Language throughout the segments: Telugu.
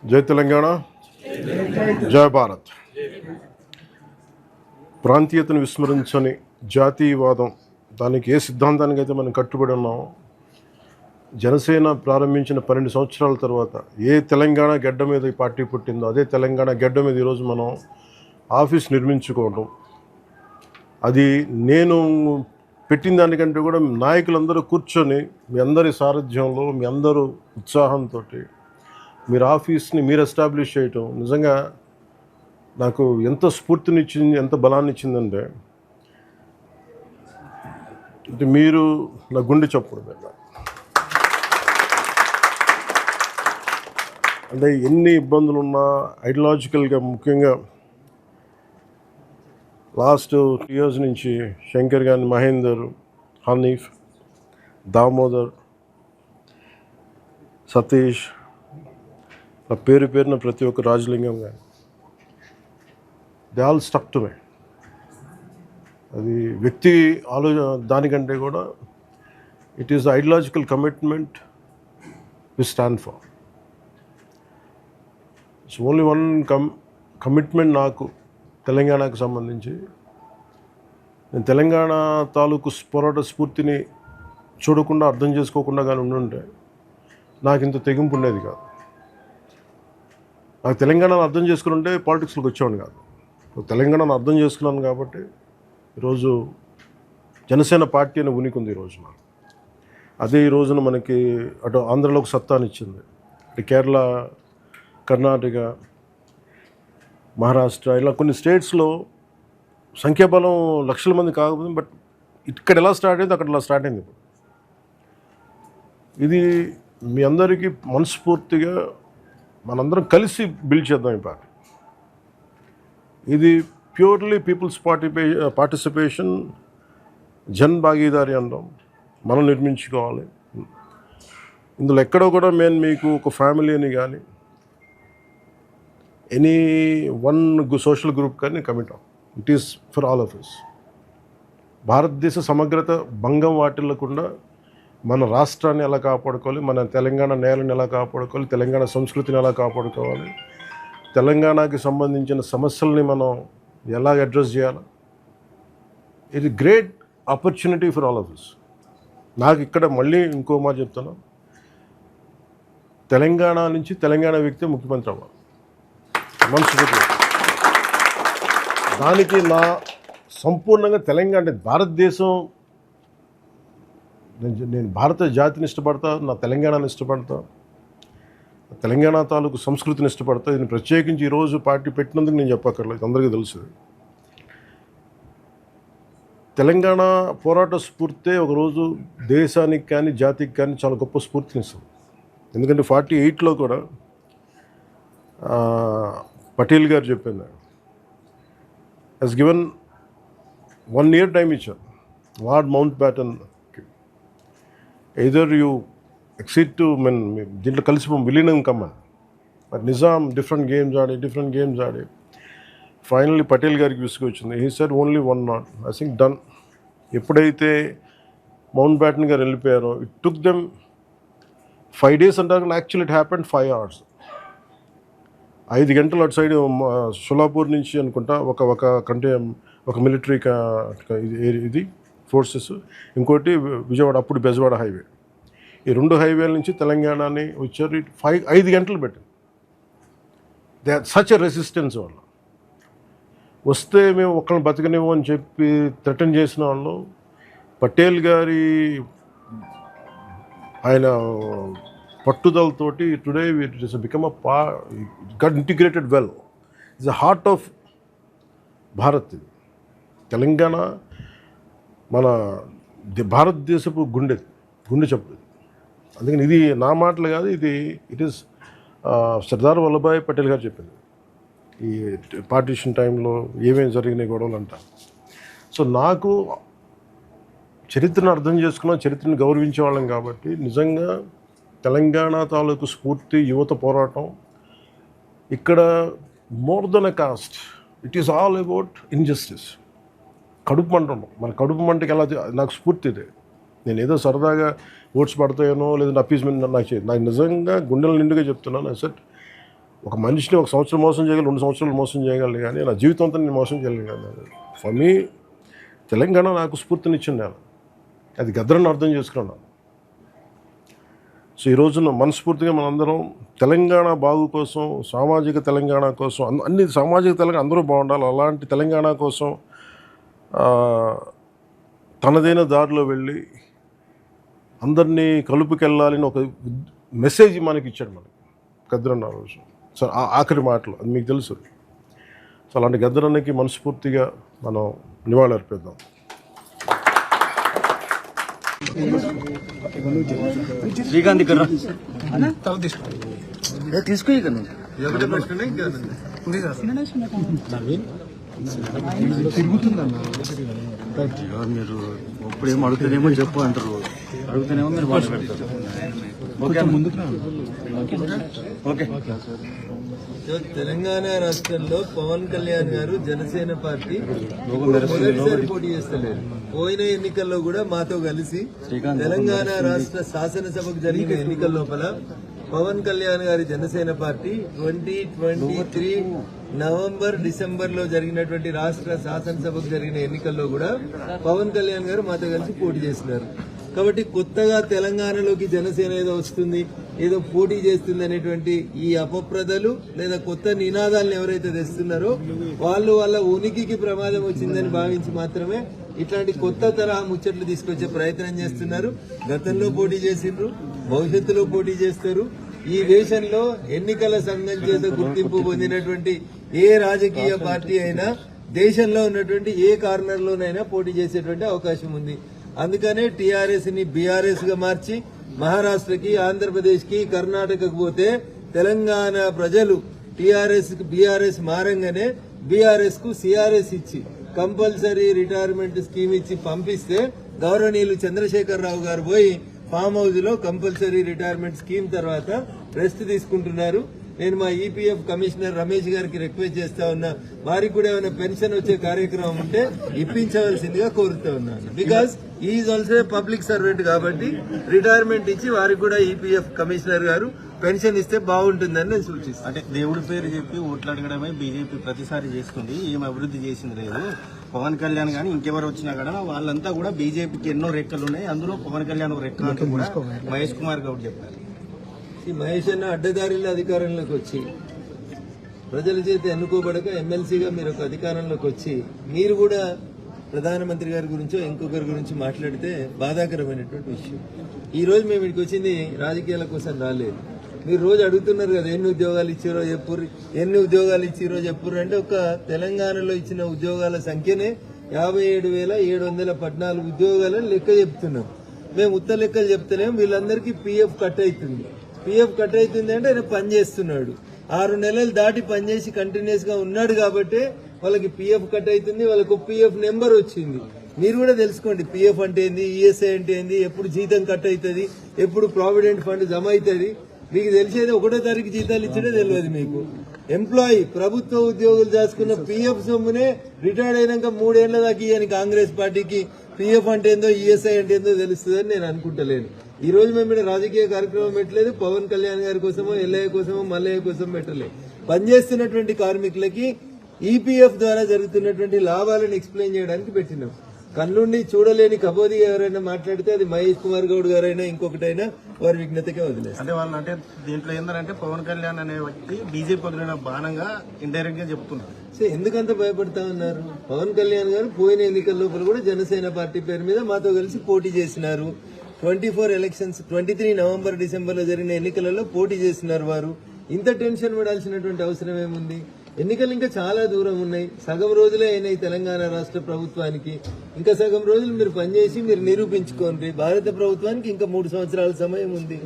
జై తెలంగాణ, జై భారత్. ప్రాంతీయతను విస్మరించని జాతీయవాదం, దానికి ఏ సిద్ధాంతానికి అయితే మనం కట్టుబడి ఉన్నామో, జనసేన ప్రారంభించిన 12 సంవత్సరాల తర్వాత ఏ తెలంగాణ గడ్డ మీద ఈ పార్టీ పుట్టిందో అదే తెలంగాణ గడ్డ మీద ఈరోజు మనం ఆఫీస్ నిర్మించుకోవడం, అది నేను పెట్టిన దానికంటే కూడా నాయకులందరూ కూర్చొని మీ అందరి సారథ్యంలో, మీ అందరూ ఉత్సాహంతో మీరు ఆఫీస్ని మీరు ఎస్టాబ్లిష్ చేయటం నిజంగా నాకు ఎంత స్ఫూర్తినిచ్చింది, ఎంత బలాన్ని ఇచ్చిందంటే మీరు నా గుండె చప్పుడు మీద. అంటే ఎన్ని ఇబ్బందులు ఉన్నా ఐడియాలజికల్గా, ముఖ్యంగా లాస్ట్ 2 years నుంచి శంకర్ గాని, మహేందర్, హనీఫ్, దామోదర్, సతీష్, నా పేరున ప్రతి ఒక్క రాజలింగం కానీ, they all stuck to me. అది వ్యక్తి దానికంటే కూడా it is ideological commitment we stand for. It's only one commitment నాకు తెలంగాణకు సంబంధించి. నేను తెలంగాణ తాలూకు పోరాట స్ఫూర్తిని చూడకుండా, అర్థం చేసుకోకుండా కానీ ఉండుంటే నాకు ఇంత తెగింపు ఉండేది కాదు. నాకు తెలంగాణను అర్థం చేసుకుని ఉంటే పాలిటిక్స్లోకి వచ్చేవాడిని కాదు. తెలంగాణను అర్థం చేసుకున్నాను కాబట్టి ఈరోజు జనసేన పార్టీ అని ఉనికి ఉంది ఈరోజు నాకు. అదే ఈ రోజున మనకి అటు ఆంధ్రలోకి సత్తానిచ్చింది. ఇటు కేరళ, కర్ణాటక, మహారాష్ట్ర, ఇలా కొన్ని స్టేట్స్లో సంఖ్యాబలం లక్షల మంది కాకపోతే, బట్ ఇక్కడ ఎలా స్టార్ట్ అయింది అక్కడ ఇలా స్టార్ట్ అయింది. ఇది మీ అందరికీ మనస్ఫూర్తిగా మనందరం కలిసి బిల్డ్ చేద్దాం ఈ పార్టీ. ఇది ప్యూర్లీ పీపుల్స్ పార్టిసిపేషన్, జన్ భాగీదారి అంటాం. మనం నిర్మించుకోవాలి. ఇందులో ఎక్కడో కూడా మేము మీకు ఒక ఫ్యామిలీని కానీ, ఎనీ వన్ సోషల్ గ్రూప్ కానీ కమిట్ అవ్వం. It is for all of us. భారతదేశ సమగ్రత భంగం వాటిల్లకుండా మన రాష్ట్రాన్ని ఎలా కాపాడుకోవాలి, మన తెలంగాణ నేలని ఎలా కాపాడుకోవాలి, తెలంగాణ సంస్కృతిని ఎలా కాపాడుకోవాలి, తెలంగాణకి సంబంధించిన సమస్యల్ని మనం ఎలా అడ్రస్ చేయాలి, ఇది great opportunity for all of us. నాకు ఇక్కడ మళ్ళీ ఇంకో మాట చెప్తాను, తెలంగాణ నుంచి తెలంగాణ వ్యక్తి ముఖ్యమంత్రి అవ్వాలి మనస్ఫూర్తిగా. దానికి నా సంపూర్ణంగా తెలంగాణ, అంటే భారతదేశం, నేను భారత జాతిని ఇష్టపడతా, నా తెలంగాణని ఇష్టపడతా, తెలంగాణ తాలూకు సంస్కృతిని ఇష్టపడతా. దీన్ని ప్రత్యేకించి ఈరోజు పార్టీ పెట్టినందుకు నేను చెప్పక్కర్లేదు, అందరికీ తెలుసు. తెలంగాణ పోరాట స్ఫూర్తే ఒకరోజు దేశానికి కానీ జాతికి కానీ చాలా గొప్ప స్ఫూర్తినిస్తుంది. ఎందుకంటే 48లో కూడా పటేల్ గారు చెప్పింది, హెస్ గివెన్ 1 year టైం ఇచ్చారు Lord Mountbatten. Either you accede to men, దీంట్లో కలిసిపోం, విలీనం కమ్మని. బట్ నిజాం డిఫరెంట్ గేమ్స్ ఆడి ఫైనల్లీ పటేల్ గారికి విసుగొచ్చింది. He said only 1 knot, I think done. ఎప్పుడైతే మౌంట్ బ్యాటన్ గారు వెళ్ళిపోయారో, ఇట్ టుక్ దెమ్ 5 days అంటారు. Actually it happened 5 hours. 5 గంటలు అటు సైడ్ షోలాపూర్ నుంచి అనుకుంటా ఒక మిలిటరీ ఇది ఫోర్సెస్, ఇంకోటి విజయవాడ, అప్పుడు బెజవాడ హైవే, ఈ 2 హైవేల నుంచి తెలంగాణని వచ్చారు. 5 గంటలు పెట్టింది. They are such a resistance. వాళ్ళు వస్తే మేము ఒక్కరిని బతకనివ్వం అని చెప్పి థ్రెటన్ చేసిన వాళ్ళు, పటేల్ గారి ఆయన పట్టుదలతోటి today it is become got integrated well. It's the heart of Bharat. ఇది తెలంగాణ మన భారతదేశపు గుండె చప్పుడు. అందుకని ఇది నా మాటలు కాదు, ఇట్ ఈస్ సర్దార్ వల్లభాయ్ పటేల్ గారు చెప్పింది. ఈ పార్టీషన్ టైంలో ఏమేమి జరిగినాయి గొడవలు అంట. సో నాకు చరిత్రను అర్థం చేసుకున్నాం, చరిత్రను గౌరవించే వాళ్ళం కాబట్టి నిజంగా తెలంగాణ తాలూకు స్ఫూర్తి, యువత పోరాటం ఇక్కడ more than a cost, it is all about injustice. కడుపు మంట ఉండవు. మన కడుపు మంటకి ఎలా, నాకు స్ఫూర్తి ఇదే. నేను ఏదో సరదాగా ఓట్స్ పడతాయనో లేదంటే అప్పీస్మెంట్ నాకు చేయదు. నాకు నిజంగా గుండెల నిండుగా చెప్తున్నాను. అసెట్ ఒక మనిషిని ఒక సంవత్సరం మోసం చేయగలరు, 2 సంవత్సరాలు మోసం చేయగలరు, కానీ నా జీవితం అంతా నేను మోసం చేయలేను కదా. ఫర్ మీ తెలంగాణ నాకు స్ఫూర్తినిచ్చింది నేను, అది గద్దరని అర్థం చేసుకున్నాను. సో ఈ రోజున మనస్ఫూర్తిగా మనందరం తెలంగాణ బాగు కోసం, సామాజిక తెలంగాణ కోసం, అన్ని సామాజిక తెలంగాణ అందరూ బాగుండాలి, అలాంటి తెలంగాణ కోసం తనదైన దారిలో వెళ్ళి అందరినీ కలుపుకెళ్ళాలని ఒక మెసేజ్ మనకి ఇచ్చాడు మనకి గద్దరన్న రోజు. సో ఆఖరి మాటలు అది మీకు తెలుసు. సో అలాంటి గద్దరన్నకి మనస్ఫూర్తిగా మనం నివాళి అర్పిద్దాం. శ్రీకాంత్ తీసుకో మీరు ఇప్పుడు ఏమో అడుగుతానేమో చెప్పు అంటారు, అడుగుతానేమో మీరు మాట పెడతారు. ఓకే. తెలంగాణ రాష్ట్రంలో పవన్ కళ్యాణ్ గారు జనసేన పార్టీ మొదటిసారి పోటీ చేస్తలేరు. పోయిన ఎన్నికల్లో కూడా మాతో కలిసి తెలంగాణ రాష్ట్ర శాసనసభకు జరిగిన ఎన్నికల లోపల పవన్ కళ్యాణ్ గారి జనసేన పార్టీ 2023 నవంబర్ డిసెంబర్ లో జరిగినటువంటి రాష్ట్ర శాసనసభకు జరిగిన ఎన్నికల్లో కూడా పవన్ కళ్యాణ్ గారు మాతో కలిసి పోటీ చేస్తున్నారు. కాబట్టి కొత్తగా తెలంగాణలోకి జనసేన ఏదో వస్తుంది, ఏదో పోటీ చేస్తుంది అనేటువంటి ఈ అపప్రదలు లేదా కొత్త నినాదాలను ఎవరైతే తెస్తున్నారో వాళ్ళు వాళ్ళ ఉనికికి ప్రమాదం వచ్చిందని భావించి మాత్రమే ఇట్లాంటి కొత్త తరహా ముచ్చట్లు తీసుకొచ్చే ప్రయత్నం చేస్తున్నారు. గతంలో పోటీ చేసిండ్రు, భవిష్యత్తులో పోటీ చేస్తారు. ఈ దేశంలో ఎన్నికల సంఘం చేత గుర్తింపు పొందినటువంటి ఏ రాజకీయ పార్టీ అయినా దేశంలో ఉన్నటువంటి ఏ కార్నర్ లోనైనా పోటీ చేసేటువంటి అవకాశం ఉంది. అందుకనే టీఆర్ఎస్ ని బీఆర్ఎస్ గా మార్చి మహారాష్ట్రకి, ఆంధ్రప్రదేశ్ కి, కర్ణాటకకు పోతే తెలంగాణ ప్రజలు టీఆర్ఎస్ కి బీఆర్ఎస్ మారంగానే బీఆర్ఎస్ కు సిఆర్ఎస్ ఇచ్చి కంపల్సరీ రిటైర్మెంట్ స్కీమ్ ఇచ్చి పంపిస్తే గౌరవనీయులు చంద్రశేఖరరావు గారు పోయి ఫామ్ హౌస్ లో కంపల్సరీ రిటైర్మెంట్ స్కీమ్ తర్వాత రెస్ట్ తీసుకుంటున్నారు. నేను మా ఈపీఎఫ్ కమిషనర్ రమేష్ గారికి రిక్వెస్ట్ చేస్తా ఉన్నా, వారికి కూడా ఏమైనా పెన్షన్ వచ్చే కార్యక్రమం ఉంటే ఇప్పించవలసిందిగా కోరుతా ఉన్నాను. Because is also public servant కాబట్టి రిటైర్మెంట్ ఇచ్చి వారికి కూడా ఈపీఎఫ్ కమిషనర్ గారు పెన్షన్ ఇస్తే బాగుంటుందని నేను సూచిస్తాను. అంటే దేవుడి పేరు చెప్పి ఓట్లు అడగడమే బీజేపీ ప్రతిసారి చేస్తుంది, ఏం అభివృద్ధి చేసింది లేదు. పవన్ కళ్యాణ్ గానీ ఇంకెవరు వచ్చినా కూడా వాళ్ళంతా కూడా బీజేపీకి ఎన్నో రెక్కలు ఉన్నాయి, అందులో పవన్ కళ్యాణ్ ఒక రెక్క అంటూ కూడా మహేష్ కుమార్ గౌడ్ చెప్పారు. ఈ మహేష్ అన్న అడ్డదారిలో అధికారంలోకి వచ్చి ప్రజల చేత ఎన్నుకోబడక ఎమ్మెల్సీగా మీరు ఒక అధికారంలోకి వచ్చి మీరు కూడా ప్రధానమంత్రి గారి గురించో ఇంకొకరి గురించి మాట్లాడితే బాధాకరమైనటువంటి విషయం. ఈ రోజు మేము ఇక్కడికి వచ్చింది రాజకీయాల కోసం రాలేదు. మీరు రోజు అడుగుతున్నారు కదా ఎన్ని ఉద్యోగాలు ఇచ్చారో చెప్పుర్రు, ఎన్ని ఉద్యోగాలు ఇచ్చిరో చెప్పుర్రు అంటే ఒక తెలంగాణలో ఇచ్చిన ఉద్యోగాల సంఖ్యనే 57,714 ఉద్యోగాలను లెక్క చెప్తున్నాం. మేము ఉత్త లెక్కలు చెప్తేనే వీళ్ళందరికీ పీఎఫ్ కట్ అవుతుంది. పీఎఫ్ కట్ అవుతుంది అంటే ఆయన పని చేస్తున్నాడు, 6 నెలలు దాటి పనిచేసి కంటిన్యూస్ గా ఉన్నాడు కాబట్టి వాళ్ళకి పీఎఫ్ కట్ అవుతుంది, వాళ్ళకు పీఎఫ్ నెంబర్ వచ్చింది. మీరు కూడా తెలుసుకోండి పీఎఫ్ అంటే ఏంది, ఈఎస్ఐ అంటే ఏంది, ఎప్పుడు జీతం కట్ అవుతుంది, ఎప్పుడు ప్రావిడెంట్ ఫండ్ జమ అవుతుంది. మీకు తెలిసేది 1వ తారీఖు జీతాలు ఇచ్చడే తెలియదు మీకు. ఎంప్లాయీ ప్రభుత్వ ఉద్యోగులు దాచుకున్న పీఎఫ్ సొమ్మునే రిటైర్డ్ అయినాక 3 ఏళ్ల దాకా ఇయ్యని కాంగ్రెస్ పార్టీకి పీఎఫ్ అంటే ఏందో, ఈఎస్ఐ అంటే ఏందో తెలుస్తుందని నేను అనుకుంటలేను. ఈ రోజు మేము ఇక్కడ రాజకీయ కార్యక్రమం పెట్టలేదు, పవన్ కళ్యాణ్ గారి కోసమో, ఎల్ఐఏ కోసమో, మల్లయ్య కోసం పెట్టలేదు. పనిచేస్తున్నటువంటి కార్మికులకి ఈపీఎఫ్ ద్వారా జరుగుతున్నటువంటి లాభాలను ఎక్స్ప్లెయిన్ చేయడానికి పెట్టినాం. కళ్ళుండి చూడలేని కబోది ఎవరైనా మాట్లాడితే అది మహేష్ కుమార్ గౌడ్ గారైనా ఇంకొకటైనా వారి విజ్ఞతకే వదిలేదు. అంటే వాళ్ళు అంటే దీంట్లో ఏంటంటే పవన్ కళ్యాణ్ అనే వ్యక్తి బీజేపీ వదిలిన బాణంగా ఇండైరెక్ట్ గా చెప్తున్నారు. సో ఎందుకంత భయపడతా ఉన్నారు? పవన్ కళ్యాణ్ గారు పోయిన ఎన్నికల లోపల కూడా జనసేన పార్టీ పేరు మీద మాతో కలిసి పోటీ చేసినారు. 24 ఎలక్షన్స్ 23 నవంబర్ డిసెంబర్ లో జరిగిన ఎన్నికలలో పోటీ చేసినారు. వారు ఇంత టెన్షన్ పడాల్సినటువంటి అవసరం ఏముంది? ఎన్నికలు ఇంకా చాలా దూరం ఉన్నాయి. సగం రోజులే అయినాయి తెలంగాణ రాష్ట్ర ప్రభుత్వానికి. ఇంకా సగం రోజులు మీరు పనిచేసి మీరు నిరూపించుకోండి. భారత ప్రభుత్వానికి ఇంకా 3 సంవత్సరాల సమయం ఉంది.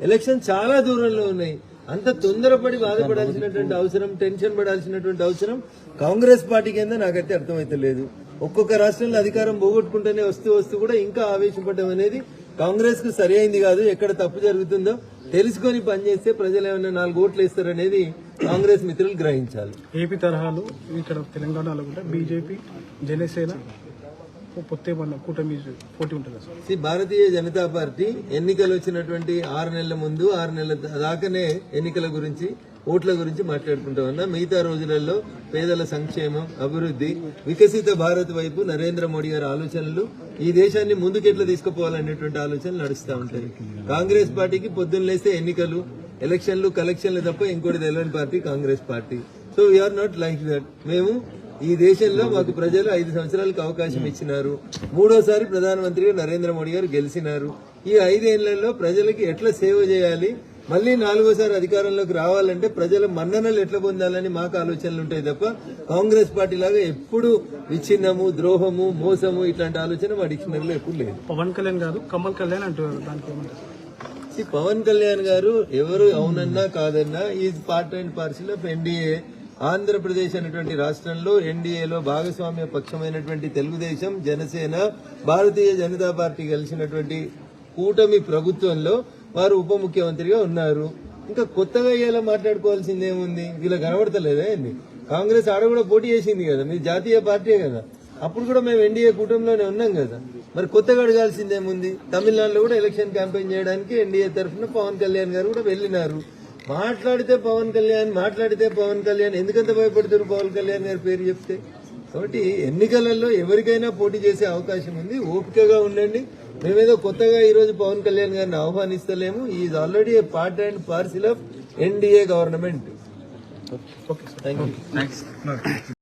ఎలక్షన్ చాలా దూరంలో ఉన్నాయి. అంత తొందరపడి బాధపడాల్సినటువంటి అవసరం, టెన్షన్ పడాల్సినటువంటి అవసరం కాంగ్రెస్ పార్టీకి ఏందో నాకైతే అర్థమైతే లేదు. ఒక్కొక్క రాష్ట్రంలో అధికారం పోగొట్టుకుంటూనే వస్తూ కూడా ఇంకా ఆవేశపడడం అనేది కాంగ్రెస్ కు సరి అయింది కాదు. ఎక్కడ తప్పు జరుగుతుందో తెలుసుకొని పనిచేస్తే ప్రజలు ఏమైనా 4 ఓట్లు వేస్తారనేది కాంగ్రెస్ మిత్రులు గ్రహించాలి. ఏపీ తరహాలో ఇక్కడ తెలంగాణలో కూడా బీజేపీ, జనసేన కూటమి పోటీ ఉంటుంది సార్. భారతీయ జనతా పార్టీ ఎన్నికలు వచ్చినటువంటి 6 నెలల ముందు, 6 నెలల దాకానే ఎన్నికల గురించి ఓట్ల గురించి మాట్లాడుకుంటా ఉన్నా. మిగతా రోజులలో పేదల సంక్షేమం, అభివృద్ధి, వికసిత భారత్ వైపు నరేంద్ర మోడీ గారి ఆలోచనలు, ఈ దేశాన్ని ముందుకెట్లా తీసుకుపోవాలనేటువంటి ఆలోచనలు నడుస్తూ ఉంటాయి. కాంగ్రెస్ పార్టీకి పొద్దున్న లేస్తే ఎన్నికలు, ఎలక్షన్లు, కలెక్షన్లు తప్ప ఇంకోటి తెలియని party Congress party. So we're not like that. మేము ఈ దేశంలో మాకు ప్రజలు 5 సంవత్సరాలకు అవకాశం ఇచ్చినారు. 3వ ప్రధానమంత్రిగా నరేంద్ర మోడీ గారు గెలిచినారు. ఈ 5 ఏళ్లలో ప్రజలకి ఎట్లా సేవ చేయాలి, మళ్ళీ 4వ అధికారంలోకి రావాలంటే ప్రజల మన్ననలు ఎట్లా పొందాలని మాకు ఆలోచనలు ఉంటాయి తప్ప కాంగ్రెస్ పార్టీ లాగా ఎప్పుడు విచ్ఛిన్నము, ద్రోహము, మోసము ఇట్లాంటి ఆలోచన మా డిక్షనరీలో ఎప్పుడు లేదు. పవన్ కళ్యాణ్ గారు కమల్ కళ్యాణ్ అంటున్నారు, దానికి ఏమంటారు? పవన్ కళ్యాణ్ గారు ఎవరు అవునన్నా కాదన్నా is part and parcel of NDA. Andhra Pradesh అనేటువంటి రాష్ట్రంలో ఎన్డీఏలో భాగస్వామ్య పక్షమైనటువంటి తెలుగుదేశం, జనసేన, భారతీయ జనతా పార్టీ కలిసినటువంటి కూటమి ప్రభుత్వంలో వారు ఉప ముఖ్యమంత్రిగా ఉన్నారు. ఇంకా కొత్తగా ఇలా మాట్లాడుకోవాల్సిందేముంది? వీళ్ళకి కనబడతలేదా ఏంది? కాంగ్రెస్ ఆడ కూడా పోటీ చేసింది కదా, మీరు జాతీయ పార్టీయే కదా, అప్పుడు కూడా మేము ఎన్డీఏ కూటమిలోనే ఉన్నాం కదా, మరి కొత్తగా అడగాల్సిందేముంది? తమిళనాడులో కూడా ఎలక్షన్ క్యాంపెయిన్ చేయడానికి ఎన్డీఏ తరఫున పవన్ కళ్యాణ్ గారు కూడా వెళ్లినారు. మాట్లాడితే పవన్ కళ్యాణ్ ఎందుకంత భయపడుతున్నారు పవన్ కళ్యాణ్ గారి పేరు చెప్తే? కాబట్టి ఎన్నికలలో ఎవరికైనా పోటీ చేసే అవకాశం ఉంది. ఓపికగా ఉండండి. మేమేదో కొత్తగా ఈ రోజు పవన్ కళ్యాణ్ గారిని ఆహ్వానిస్తలేము. Is already a part and parcel of NDA government. Thank you.